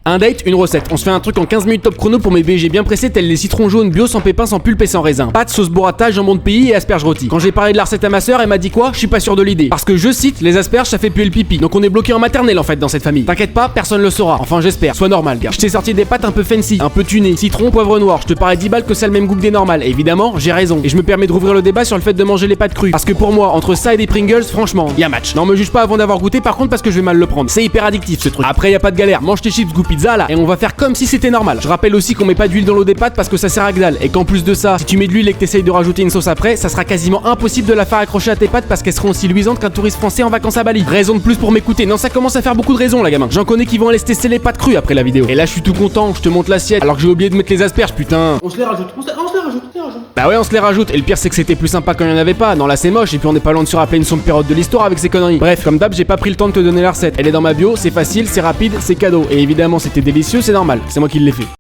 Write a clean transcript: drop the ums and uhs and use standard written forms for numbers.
Un date, une recette. On se fait un truc en 15 minutes top chrono pour mes BG bien pressés tels les citrons jaunes bio sans pépins, sans pulpe et sans raisin. Pâtes, sauce burrata, jambon de pays et asperges rôties. Quand j'ai parlé de la recette à ma sœur, elle m'a dit quoi? Je suis pas sûr de l'idée. Parce que je cite, les asperges ça fait puer le pipi. Donc on est bloqué en maternelle en fait dans cette famille. T'inquiète pas, personne le saura. Enfin j'espère. Sois normal gars. Je t'ai sorti des pâtes un peu fancy, un peu tunées. Citron, poivre noir. Je te parie 10 balles que ça a le même goût que des normales. Et évidemment, j'ai raison. Et je me permets de rouvrir le débat sur le fait de manger les pâtes crues. Parce que pour moi, entre ça et des Pringles, franchement, y a match. Non me juge pas avant d'avoir goûté par contre parce que je vais mal le prendre. C'est hyper addictif ce truc. Après y a pas de galère. Mange tes chips goût pizza là et on va faire comme si c'était normal. Je rappelle aussi qu'on met pas d'huile dans l'eau des pâtes parce que ça sert à que dalle. Et qu'en plus de ça, si tu mets de l'huile et que t'essayes de rajouter une sauce après, ça sera quasiment impossible de la faire accrocher à tes pâtes parce qu'elles seront aussi luisantes qu'un touriste français en vacances à Bali. Raison de plus pour m'écouter. Non, ça commence à faire beaucoup de raisons, la gamin. J'en connais qui vont aller se tester les pâtes crues après la vidéo. Et là, je suis tout content. Je te montre l'assiette. Alors que j'ai oublié de mettre les asperges, putain. On se les rajoute, on se les rajoute. Bah ouais, on se les rajoute. Et le pire, c'est que c'était plus sympa quand il y en avait pas. Non, là, c'est moche. Et puis, on est pas loin de se rappeler une sombre période de l'histoire avec ces conneries. Bref, comme d'hab, j'ai pas pris le temps de te donner la recette. Elle est dans ma bio. C'est facile, c'est rapide, c'est cadeau. Et évidemment, c'était délicieux, c'est normal. C'est moi qui l'ai fait.